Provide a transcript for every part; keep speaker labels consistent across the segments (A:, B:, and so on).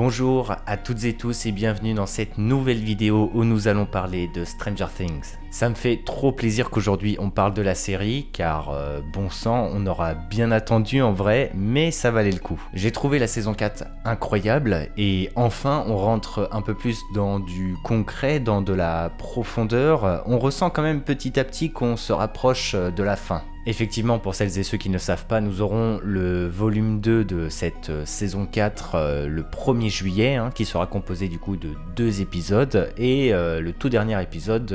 A: Bonjour à toutes et tous et bienvenue dans cette nouvelle vidéo où nous allons parler de Stranger Things. Ça me fait trop plaisir qu'aujourd'hui on parle de la série car bon sang, on aura bien attendu en vrai, mais ça valait le coup. J'ai trouvé la saison 4 incroyable et enfin on rentre un peu plus dans du concret, dans de la profondeur. On ressent quand même petit à petit qu'on se rapproche de la fin. Effectivement, pour celles et ceux qui ne savent pas, nous aurons le volume 2 de cette saison 4 le 1er juillet, qui sera composé du coup de 2 épisodes, et le tout dernier épisode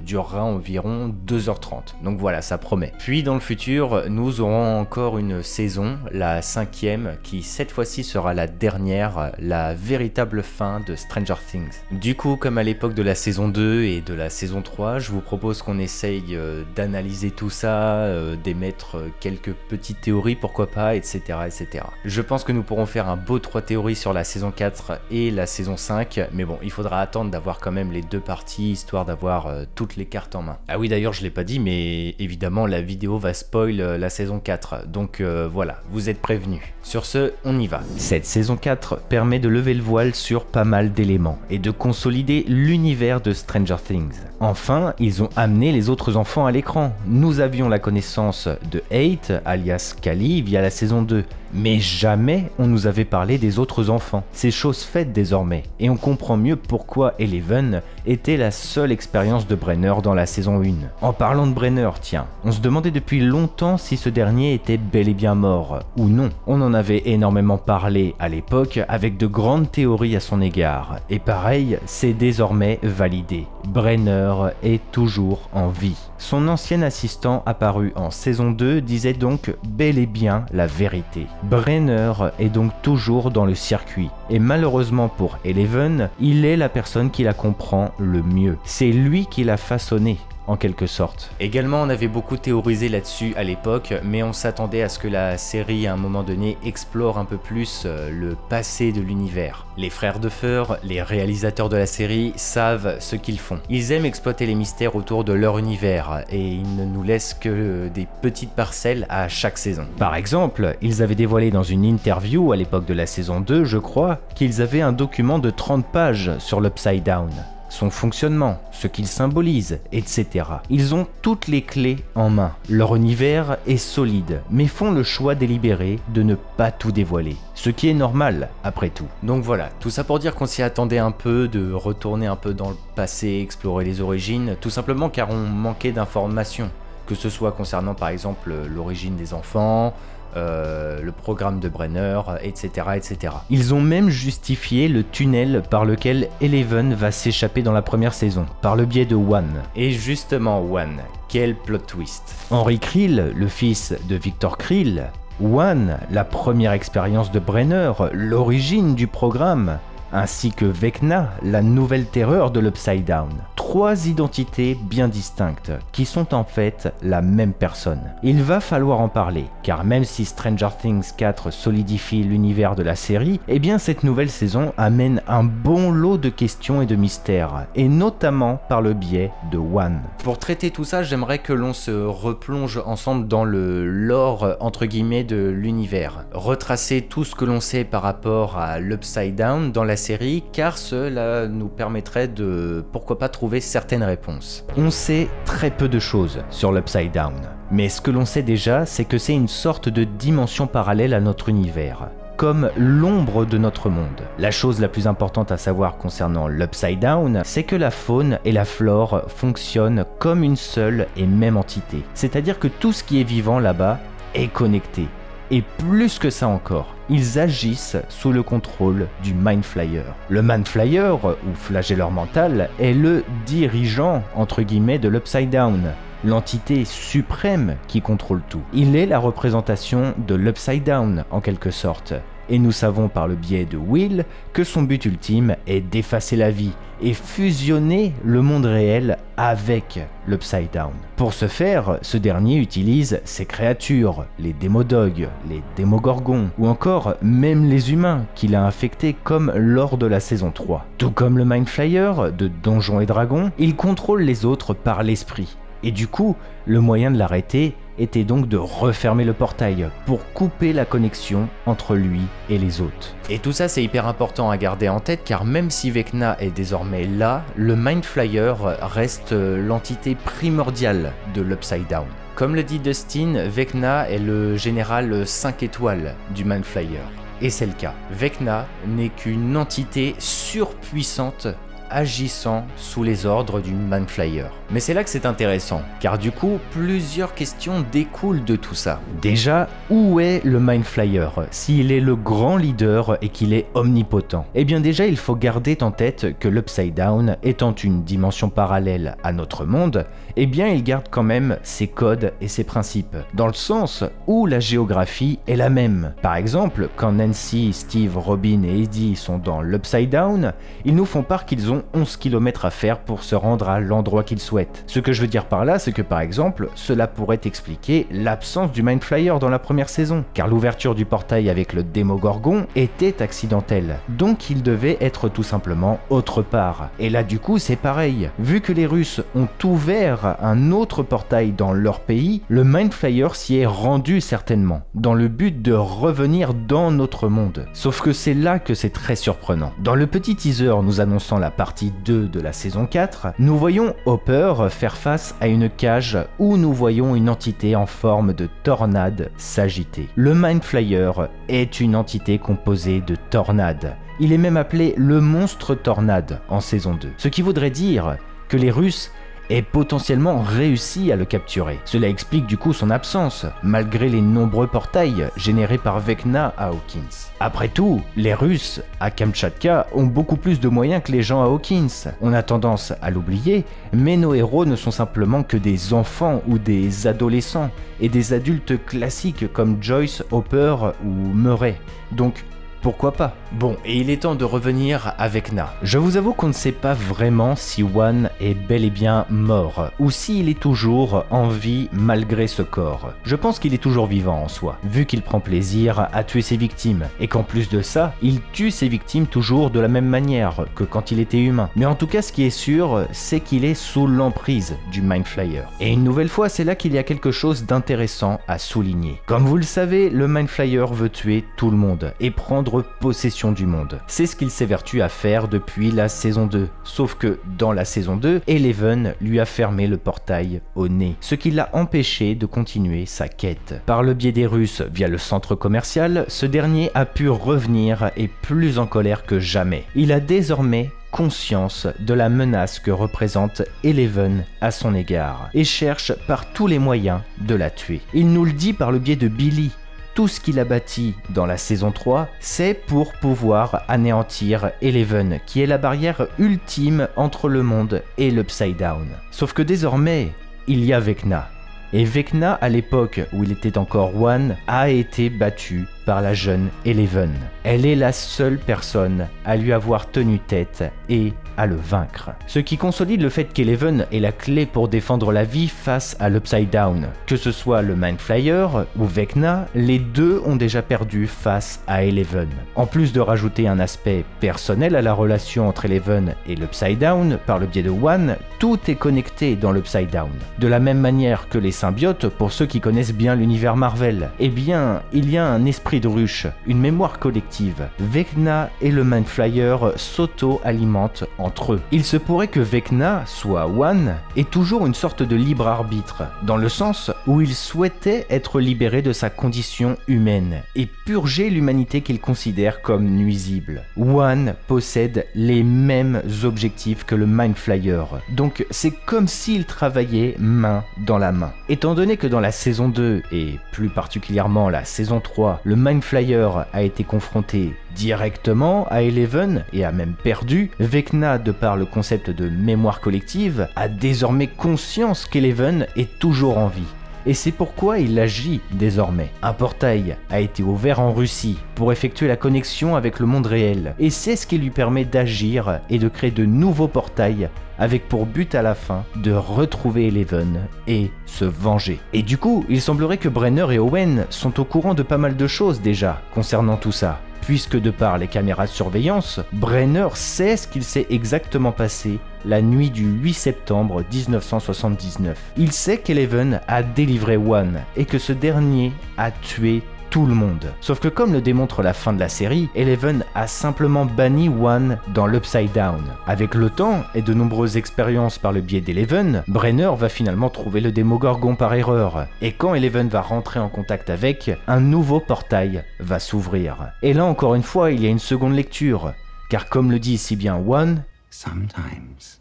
A: durera environ 2h30. Donc voilà, ça promet. Puis dans le futur, nous aurons encore une saison, la 5e, qui cette fois-ci sera la dernière, la véritable fin de Stranger Things. Du coup, comme à l'époque de la saison 2 et de la saison 3, je vous propose qu'on essaye d'analyser tout ça, d'émettre quelques petites théories, pourquoi pas, etc., etc. Je pense que nous pourrons faire un beau 3 théories sur la saison 4 et la saison 5, mais bon, il faudra attendre d'avoir quand même les deux parties, histoire d'avoir toutes les cartes en main. Ah oui, d'ailleurs, je l'ai pas dit, mais évidemment, la vidéo va spoil la saison 4, donc voilà, vous êtes prévenus. Sur ce, on y va. Cette saison 4 permet de lever le voile sur pas mal d'éléments, et de consolider l'univers de Stranger Things. Enfin, ils ont amené les autres enfants à l'écran. Nous avions la connaissance de 8, alias Callie, via la saison 2, mais jamais on nous avait parlé des autres enfants. C'est chose faite désormais, et on comprend mieux pourquoi Eleven était la seule expérience de Brenner dans la saison 1. En parlant de Brenner, tiens, on se demandait depuis longtemps si ce dernier était bel et bien mort, ou non. On en avait énormément parlé à l'époque, avec de grandes théories à son égard, et pareil, c'est désormais validé. Brenner est toujours en vie. Son ancien assistant apparu en saison 2 disait donc bel et bien la vérité. Brenner est donc toujours dans le circuit, et malheureusement pour Eleven, il est la personne qui la comprend le mieux. C'est lui qui l'a façonné, en quelque sorte. Également, on avait beaucoup théorisé là-dessus à l'époque, mais on s'attendait à ce que la série, à un moment donné, explore un peu plus le passé de l'univers. Les frères Duffer, les réalisateurs de la série, savent ce qu'ils font. Ils aiment exploiter les mystères autour de leur univers, et ils ne nous laissent que des petites parcelles à chaque saison. Par exemple, ils avaient dévoilé dans une interview à l'époque de la saison 2, je crois, qu'ils avaient un document de 30 pages sur l'Upside Down. Son fonctionnement, ce qu'il symbolise, etc. Ils ont toutes les clés en main. Leur univers est solide, mais font le choix délibéré de ne pas tout dévoiler. Ce qui est normal, après tout. Donc voilà, tout ça pour dire qu'on s'y attendait un peu, de retourner un peu dans le passé, explorer les origines, tout simplement car on manquait d'informations. Que ce soit concernant par exemple l'origine des enfants, le programme de Brenner, etc., etc. Ils ont même justifié le tunnel par lequel Eleven va s'échapper dans la première saison, par le biais de One. Et justement One, quel plot twist. Henry Creel, le fils de Victor Creel, One, la première expérience de Brenner, l'origine du programme, ainsi que Vecna, la nouvelle terreur de l'Upside Down. 3 identités bien distinctes, qui sont en fait la même personne. Il va falloir en parler, car même si Stranger Things 4 solidifie l'univers de la série, eh bien cette nouvelle saison amène un bon lot de questions et de mystères, et notamment par le biais de One. Pour traiter tout ça, j'aimerais que l'on se replonge ensemble dans le lore entre guillemets de l'univers. Retracer tout ce que l'on sait par rapport à l'Upside Down dans la série, car cela nous permettrait de, pourquoi pas, trouver certaines réponses. On sait très peu de choses sur l'Upside Down, mais ce que l'on sait déjà, c'est que c'est une sorte de dimension parallèle à notre univers, comme l'ombre de notre monde. La chose la plus importante à savoir concernant l'Upside Down, c'est que la faune et la flore fonctionnent comme une seule et même entité. C'est-à-dire que tout ce qui est vivant là-bas est connecté. Et plus que ça encore, ils agissent sous le contrôle du Mind Flayer. Le Mind Flayer, ou flagelleur mental, est le dirigeant, entre guillemets, de l'Upside Down, l'entité suprême qui contrôle tout. Il est la représentation de l'Upside Down, en quelque sorte. Et nous savons par le biais de Will que son but ultime est d'effacer la vie et fusionner le monde réel avec l'Upside Down. Pour ce faire, ce dernier utilise ses créatures, les Démodogs, les Démogorgons, ou encore même les humains qu'il a infectés comme lors de la saison 3. Tout comme le Mind Flayer de Donjons et Dragons, il contrôle les autres par l'esprit. Et du coup, le moyen de l'arrêter était donc de refermer le portail pour couper la connexion entre lui et les autres. Et tout ça c'est hyper important à garder en tête car même si Vecna est désormais là, le Mind Flayer reste l'entité primordiale de l'Upside Down. Comme le dit Dustin, Vecna est le général 5 étoiles du Mind Flayer. Et c'est le cas. Vecna n'est qu'une entité surpuissante agissant sous les ordres du Mind Flayer. Mais c'est là que c'est intéressant, car du coup, plusieurs questions découlent de tout ça. Déjà, où est le Mind Flayer s'il est le grand leader et qu'il est omnipotent? Eh bien déjà, il faut garder en tête que l'Upside Down, étant une dimension parallèle à notre monde, eh bien il garde quand même ses codes et ses principes, dans le sens où la géographie est la même. Par exemple, quand Nancy, Steve, Robin et Eddie sont dans l'Upside Down, ils nous font part qu'ils ont 11 km à faire pour se rendre à l'endroit qu'ils souhaitent. Ce que je veux dire par là, c'est que par exemple, cela pourrait expliquer l'absence du Mind Flayer dans la première saison, car l'ouverture du portail avec le Démogorgon était accidentelle, donc il devait être tout simplement autre part. Et là du coup c'est pareil, vu que les Russes ont ouvert un autre portail dans leur pays, le Mind Flayer s'y est rendu certainement, dans le but de revenir dans notre monde. Sauf que c'est là que c'est très surprenant. Dans le petit teaser nous annonçant la partie 2 de la saison 4, nous voyons Hopper faire face à une cage où nous voyons une entité en forme de tornade s'agiter. Le Mind Flayer est une entité composée de tornades. Il est même appelé le monstre tornade en saison 2. Ce qui voudrait dire que les Russes aient potentiellement réussi à le capturer. Cela explique du coup son absence, malgré les nombreux portails générés par Vecna à Hawkins. Après tout, les Russes à Kamtchatka ont beaucoup plus de moyens que les gens à Hawkins. On a tendance à l'oublier, mais nos héros ne sont simplement que des enfants ou des adolescents, et des adultes classiques comme Joyce, Hopper ou Murray. Donc, pourquoi pas? Bon, et il est temps de revenir à Vecna. Je vous avoue qu'on ne sait pas vraiment si One est bel et bien mort, ou s'il est toujours en vie malgré ce corps. Je pense qu'il est toujours vivant en soi, vu qu'il prend plaisir à tuer ses victimes, et qu'en plus de ça, il tue ses victimes toujours de la même manière que quand il était humain. Mais en tout cas, ce qui est sûr, c'est qu'il est sous l'emprise du Mind Flayer. Et une nouvelle fois, c'est là qu'il y a quelque chose d'intéressant à souligner. Comme vous le savez, le Mind Flayer veut tuer tout le monde, et prendre possession du monde. C'est ce qu'il s'évertue à faire depuis la saison 2. Sauf que dans la saison 2, Eleven lui a fermé le portail au nez, ce qui l'a empêché de continuer sa quête. Par le biais des Russes via le centre commercial, ce dernier a pu revenir et plus en colère que jamais. Il a désormais conscience de la menace que représente Eleven à son égard et cherche par tous les moyens de la tuer. Il nous le dit par le biais de Billy. Tout ce qu'il a bâti dans la saison 3, c'est pour pouvoir anéantir Eleven, qui est la barrière ultime entre le monde et l'Upside Down. Sauf que désormais, il y a Vecna. Et Vecna, à l'époque où il était encore One, a été battu par la jeune Eleven. Elle est la seule personne à lui avoir tenu tête et à le vaincre. Ce qui consolide le fait qu'Eleven est la clé pour défendre la vie face à l'Upside Down. Que ce soit le Mind Flayer ou Vecna, les deux ont déjà perdu face à Eleven. En plus de rajouter un aspect personnel à la relation entre Eleven et l'Upside Down, par le biais de One, tout est connecté dans l'Upside Down. De la même manière que les symbiotes, pour ceux qui connaissent bien l'univers Marvel, eh bien, il y a un esprit de ruche, une mémoire collective. Vecna et le Mind Flayer s'auto-alimentent entre eux. Il se pourrait que Vecna, soit One, ait toujours une sorte de libre arbitre, dans le sens où il souhaitait être libéré de sa condition humaine et purger l'humanité qu'il considère comme nuisible. One possède les mêmes objectifs que le Mind Flayer, donc c'est comme s'il travaillait main dans la main. Étant donné que dans la saison 2, et plus particulièrement la saison 3, le Mind Flayer a été confronté directement à Eleven et a même perdu, Vecna, de par le concept de mémoire collective, a désormais conscience qu'Eleven est toujours en vie. Et c'est pourquoi il agit désormais. Un portail a été ouvert en Russie pour effectuer la connexion avec le monde réel, et c'est ce qui lui permet d'agir et de créer de nouveaux portails avec pour but à la fin de retrouver Eleven et se venger. Et du coup, il semblerait que Brenner et Owen sont au courant de pas mal de choses déjà concernant tout ça, puisque de par les caméras de surveillance, Brenner sait ce qu'il s'est exactement passé la nuit du 8 septembre 1979. Il sait qu'Eleven a délivré One et que ce dernier a tué tout le monde. Sauf que comme le démontre la fin de la série, Eleven a simplement banni One dans l'Upside Down. Avec le temps et de nombreuses expériences par le biais d'Eleven, Brenner va finalement trouver le Démogorgon par erreur. Et quand Eleven va rentrer en contact avec, un nouveau portail va s'ouvrir. Et là encore une fois, il y a une seconde lecture. Car comme le dit si bien One,
B: Sometimes,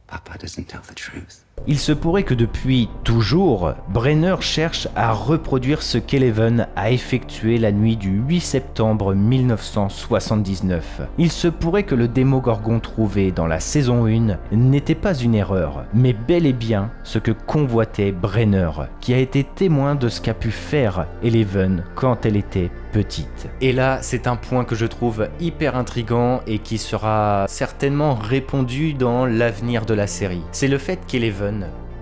B: Papa doesn't tell the truth.
A: Il se pourrait que depuis toujours, Brenner cherche à reproduire ce qu'Eleven a effectué la nuit du 8 septembre 1979. Il se pourrait que le Démogorgon trouvé dans la saison 1 n'était pas une erreur, mais bel et bien ce que convoitait Brenner, qui a été témoin de ce qu'a pu faire Eleven quand elle était petite. Et là, c'est un point que je trouve hyper intriguant et qui sera certainement répondu dans l'avenir de la série. C'est le fait qu'Eleven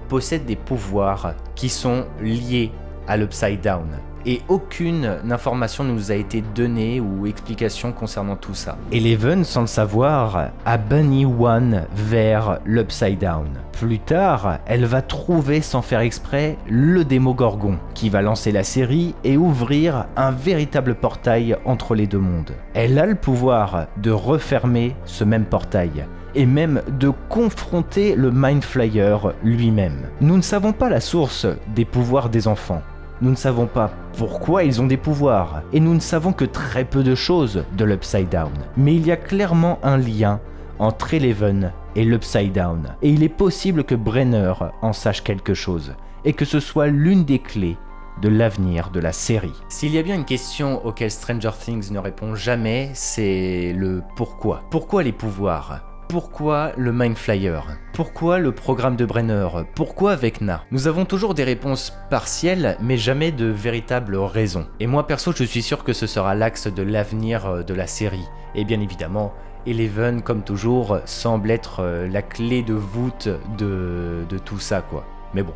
A: possède des pouvoirs qui sont liés à l'Upside Down. Et aucune information ne nous a été donnée ou explication concernant tout ça. Eleven, sans le savoir, a banni One vers l'Upside Down. Plus tard, elle va trouver sans faire exprès le Démogorgon, qui va lancer la série et ouvrir un véritable portail entre les deux mondes. Elle a le pouvoir de refermer ce même portail, et même de confronter le Mind Flayer lui-même. Nous ne savons pas la source des pouvoirs des enfants. Nous ne savons pas pourquoi ils ont des pouvoirs, et nous ne savons que très peu de choses de l'Upside Down. Mais il y a clairement un lien entre Eleven et l'Upside Down, et il est possible que Brenner en sache quelque chose, et que ce soit l'une des clés de l'avenir de la série. S'il y a bien une question auquel Stranger Things ne répond jamais, c'est le pourquoi. Pourquoi les pouvoirs ? Pourquoi le Mind Flayer? Pourquoi le programme de Brenner? Pourquoi Vecna? Nous avons toujours des réponses partielles, mais jamais de véritables raisons. Et moi perso, je suis sûr que ce sera l'axe de l'avenir de la série. Et bien évidemment, Eleven, comme toujours, semble être la clé de voûte de tout ça, quoi. Mais bon.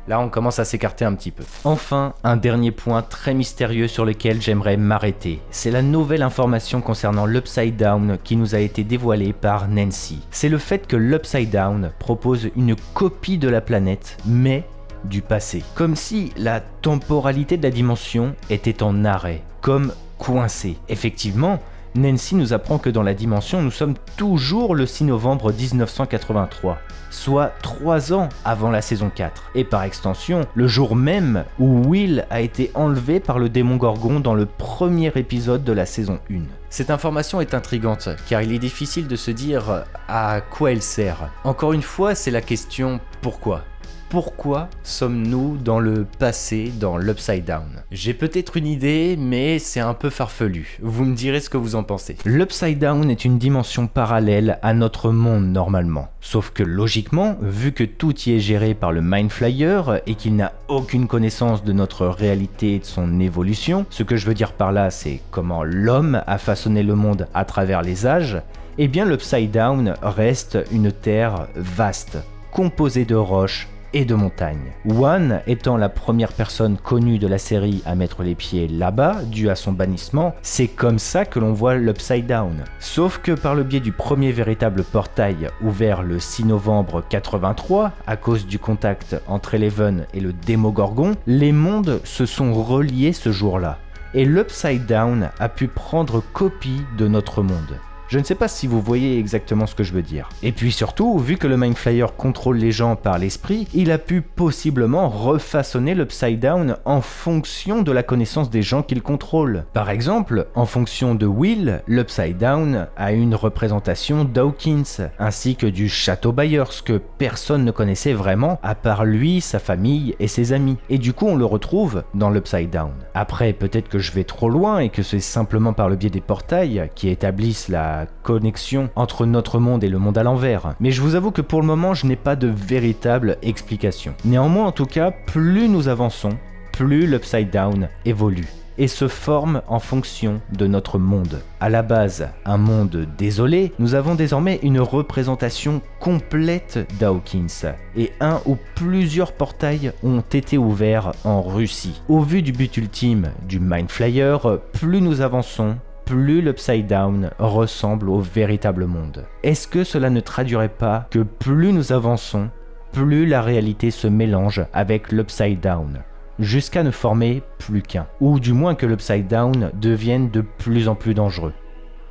A: Là, on commence à s'écarter un petit peu. Enfin, un dernier point très mystérieux sur lequel j'aimerais m'arrêter. C'est la nouvelle information concernant l'Upside Down qui nous a été dévoilée par Nancy. C'est le fait que l'Upside Down propose une copie de la planète, mais du passé. Comme si la temporalité de la dimension était en arrêt, comme coincée. Effectivement, Nancy nous apprend que dans la dimension, nous sommes toujours le 6 novembre 1983, soit 3 ans avant la saison 4, et par extension, le jour même où Will a été enlevé par le Démogorgon dans le premier épisode de la saison 1. Cette information est intrigante, car il est difficile de se dire à quoi elle sert. Encore une fois, c'est la question pourquoi ? Pourquoi sommes-nous dans le passé, dans l'Upside Down? J'ai peut-être une idée, mais c'est un peu farfelu. Vous me direz ce que vous en pensez. L'Upside Down est une dimension parallèle à notre monde normalement. Sauf que logiquement, vu que tout y est géré par le Mind Flayer et qu'il n'a aucune connaissance de notre réalité et de son évolution, ce que je veux dire par là, c'est comment l'homme a façonné le monde à travers les âges, eh bien l'Upside Down reste une terre vaste, composée de roches et de montagnes. One étant la première personne connue de la série à mettre les pieds là-bas, dû à son bannissement, c'est comme ça que l'on voit l'Upside Down. Sauf que par le biais du premier véritable portail ouvert le 6 novembre 83, à cause du contact entre Eleven et le Démogorgon, les mondes se sont reliés ce jour-là. Et l'Upside Down a pu prendre copie de notre monde. Je ne sais pas si vous voyez exactement ce que je veux dire. Et puis surtout, vu que le Mind Flayer contrôle les gens par l'esprit, il a pu possiblement refaçonner l'Upside Down en fonction de la connaissance des gens qu'il contrôle. Par exemple, en fonction de Will, l'Upside Down a une représentation d'Hawkins, ainsi que du Château Byers que personne ne connaissait vraiment, à part lui, sa famille et ses amis. Et du coup, on le retrouve dans l'Upside Down. Après, peut-être que je vais trop loin et que c'est simplement par le biais des portails qui établissent la connexion entre notre monde et le monde à l'envers. Mais je vous avoue que pour le moment, je n'ai pas de véritable explication. Néanmoins, en tout cas, plus nous avançons, plus l'Upside Down évolue. et se forment en fonction de notre monde. À la base, un monde désolé, nous avons désormais une représentation complète d'Hawkins, et un ou plusieurs portails ont été ouverts en Russie. Au vu du but ultime du Mind Flayer, plus nous avançons, plus l'Upside Down ressemble au véritable monde. Est-ce que cela ne traduirait pas que plus nous avançons, plus la réalité se mélange avec l'Upside Down, jusqu'à ne former plus qu'un, ou du moins que l'Upside Down devienne de plus en plus dangereux.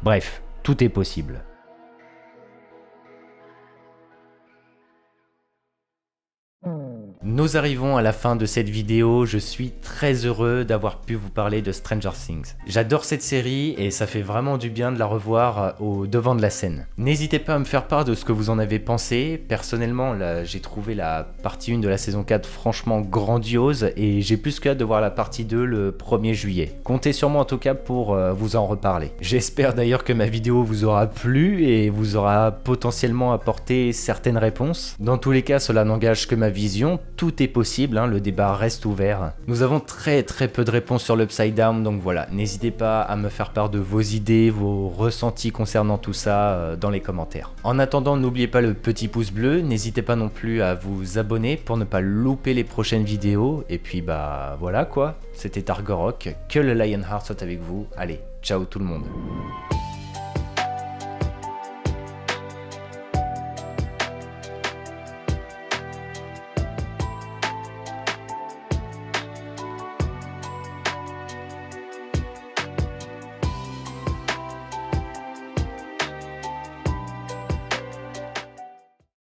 A: Bref, tout est possible. Nous arrivons à la fin de cette vidéo, je suis très heureux d'avoir pu vous parler de Stranger Things. J'adore cette série et ça fait vraiment du bien de la revoir au devant de la scène. N'hésitez pas à me faire part de ce que vous en avez pensé. Personnellement, j'ai trouvé la partie 1 de la saison 4 franchement grandiose et j'ai plus qu'hâte de voir la partie 2 le 1er juillet. Comptez sur moi en tout cas pour vous en reparler. J'espère d'ailleurs que ma vidéo vous aura plu et vous aura potentiellement apporté certaines réponses. Dans tous les cas, cela n'engage que ma vision. Tout est possible, hein, le débat reste ouvert. Nous avons très peu de réponses sur l'Upside Down, donc voilà, n'hésitez pas à me faire part de vos idées, vos ressentis concernant tout ça dans les commentaires. En attendant, n'oubliez pas le petit pouce bleu, n'hésitez pas non plus à vous abonner pour ne pas louper les prochaines vidéos, et puis bah voilà quoi, c'était Argorok, que le Lionheart soit avec vous, allez, ciao tout le monde.